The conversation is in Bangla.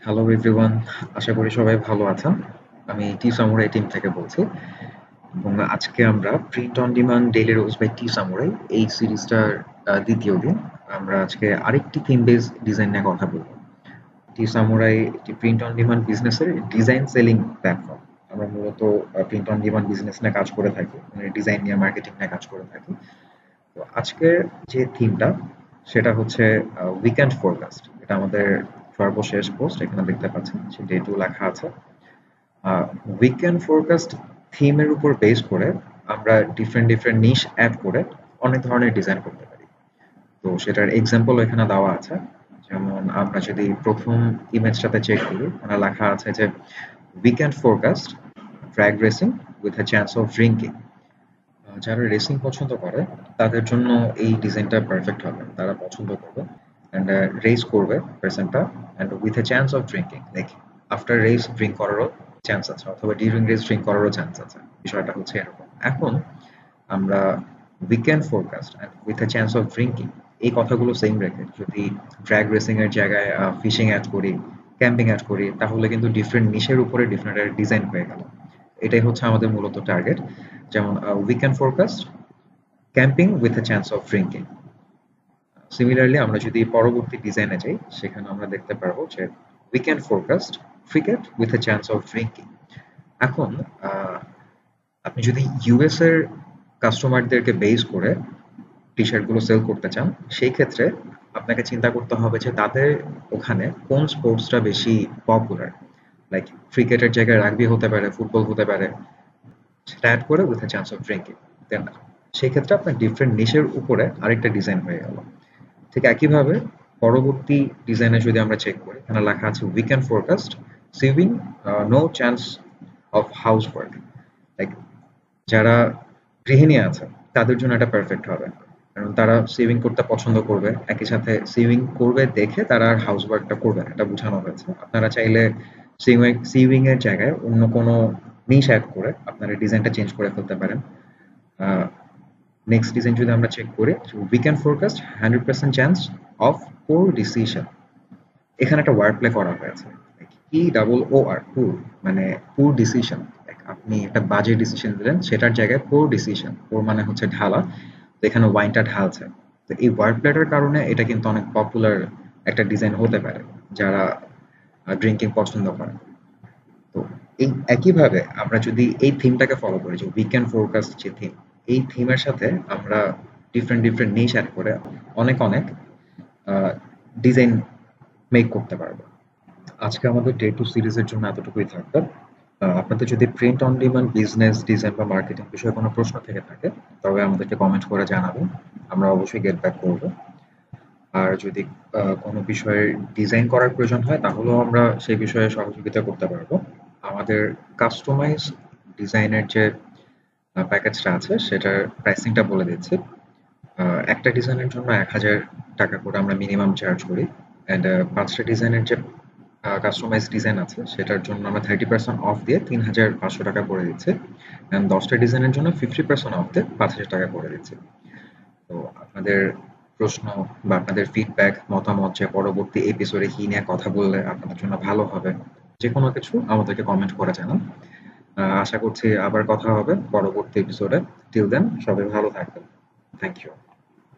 হ্যালো এভরিওয়ান, আশা করি সবাই ভালো আছেন। আমি টি সামুরাই টিম থেকে বলছি এবং আজকে আমরা print on demand daily rose by T samurai এই সিরিজটার দ্বিতীয় দিন। আমরা আজকে আরেকটি থিম বেস ডিজাইন নিয়ে কথা বলবো। টি সামুরাই একটি প্রিন্ট অন ডিমান্ড বিজনেসের ডিজাইন সেলিং প্ল্যাটফর্ম। আমরা মূলত প্রিন্ট অন ডিমান্ড বিজনেস নিয়ে কাজ করে থাকি, মানে ডিজাইন নিয়ে মার্কেটিং নিয়ে কাজ করে থাকি। তো আজকের যে থিমটা সেটা হচ্ছে উইকেন্ড ফোরকাস্ট। এটা আমাদের সর্বশেষ পোস্ট, এখানে দেখতে পাচ্ছেন যে ডেটও লেখা আছে। উইকেন্ড ফোরকাস্ট থিমের উপর বেস করে আমরা ডিফারেন্ট ডিফারেন্ট নিশ অ্যাড করে অনেক ধরনের ডিজাইন করতে পারি। তো সেটার এক্সাম্পল এখানে দেওয়া আছে। যেমন আমরা যদি প্রথম ইমেজটাতে চেক করি, ওখানে লেখা আছে যে weekend forecast drag racing with a chance of drinking. যারা রেসিং পছন্দ করে তাদের জন্য এই ডিজাইনটা পারফেক্ট হবে, তারা পছন্দ করবে অ্যান্ড রেস করবে পার্সনটা, and with a chance of drinking, like after race drink করারও চান্স আছে, অথবা ডিউরিং রেস ড্রিঙ্ক করারও চান্স আছে। বিষয়টা হচ্ছে এরকম। এখন আমরা weekend forecast and with a chance of drinking এই কথাগুলো সেম রেখে যদি ড্র্যাগ রেসিং এর জায়গায় ফিশিং অ্যাড করি, ক্যাম্পিং অ্যাড করি, তাহলে কিন্তু ডিফারেন্ট নিশের উপরে ডিফারেন্ট ডিজাইন হয়ে গেল। এটাই হচ্ছে আমাদের মূলত টার্গেট। যেমন weekend forecast camping with a chance of drinking. Similarly আমরা যদি পরবর্তী ডিজাইনে যাই, সেখানে আমরা দেখতে পারবো যে weekend forecast cricket with a chance of drinking. এখন আপনি যদি ইউএস এর কাস্টমারদেরকে বেস করে টি শার্টগুলো সেল করতে চান, সেই ক্ষেত্রে আপনাকে চিন্তা করতে হবে যে তাদের ওখানে কোন স্পোর্টসটা বেশি পপুলার। লাইক ক্রিকেটের জায়গায় রাগবি হতে পারে, ফুটবল হতে পারে, সেটা অ্যাড করে with a chance of drinking. Then সেই ক্ষেত্রে আপনার ডিফারেন্ট নিশের উপরে আরেকটা ডিজাইন হয়ে গেল। ঠিক একইভাবে পরবর্তী ডিজাইনে যদি আমরা চেক করি, এখানে লেখা আছে weekend forecast saving no chance of house work. Like যারা গৃহিণী আছে তাদের জন্য এটা পারফেক্ট হবে, কারণ তারা সেভিং করতে পছন্দ করবে, একই সাথে সেভিং করবে দেখে তারা আর হাউস ওয়ার্কটা করবে না, এটা বোঝানো হয়েছে। আপনারা চাইলে সেভিং এর জায়গায় অন্য কোনো নিশ অ্যাড করে আপনারা ডিজাইনটা চেঞ্জ করে ফেলতে পারেন। নেক্সট ডিজাইন যদি আমরা চেক করি, weekend forecast 100% chance of poor decision. এখানে একটা ওয়ার্ড প্লে করা হয়েছে, POOR পুর, মানে পুর ডিসিশন। আপনি একটা বাজে ডিসিশন দিলেন, সেটার জায়গায় পোর ডিসিশন, পোর মানে হচ্ছে ঢালা, তো এখানে ওয়াইনটা ঢালছে। তো এই ওয়ার্ড প্লেটার কারণে এটা কিন্তু অনেক পপুলার একটা ডিজাইন হতে পারে যারা ড্রিঙ্কিং পছন্দ করে। তো এই একইভাবে আমরা যদি এই থিমটাকে ফলো করি, যে উইকেন্ড ফোরকাস্ট যে থিম, এই থিমের সাথে আমরা ডিফারেন্ট ডিফারেন্ট নিশ অ্যাড করে অনেক অনেক ডিজাইন মেক করতে পারবো। আজকে আমাদের ডে টু সিরিজের জন্য এতটুকুই থাকবে। আপনাদের যদি print on demand business design বা মার্কেটিং বিষয়ে কোনো প্রশ্ন থেকে থাকে, তবে আমাদেরকে কমেন্ট করে জানাবেন, আমরা অবশ্যই গেট ব্যাক করবো। আর যদি কোনো বিষয়ে ডিজাইন করার প্রয়োজন হয়, তাহলেও আমরা সেই বিষয়ে সহযোগিতা করতে পারবো। আমাদের কাস্টমাইজ ডিজাইনের যে প্যাকেজটা আছে সেটার প্রাইসিংটা বলে দিচ্ছি। একটা ডিজাইনের জন্য ১,০০০ টাকা করে আমরা মিনিমাম চার্জ করি, অ্যান্ড ৫টা ডিজাইনের যে কাস্টমাইজ ডিজাইন আছে সেটার জন্য আমরা 30% অফ দিয়ে ৩,৫০০ টাকা করে দিচ্ছি, অ্যান্ড ১০টা ডিজাইনের জন্য 50% অফ দিয়ে ৫,০০০ টাকা করে দিচ্ছি। তো আপনাদের প্রশ্ন বা আপনাদের ফিডব্যাক, মতামত, যে পরবর্তী এপিসোডে কি নিয়ে কথা বললে আপনাদের জন্য ভালো হবে, যে কোনো কিছু আমাদেরকে কমেন্ট করে জানান। আশা করছি আবার কথা হবে পরবর্তী এপিসোডে। টিল দেন সবাই ভালো থাকবেন। Thank you.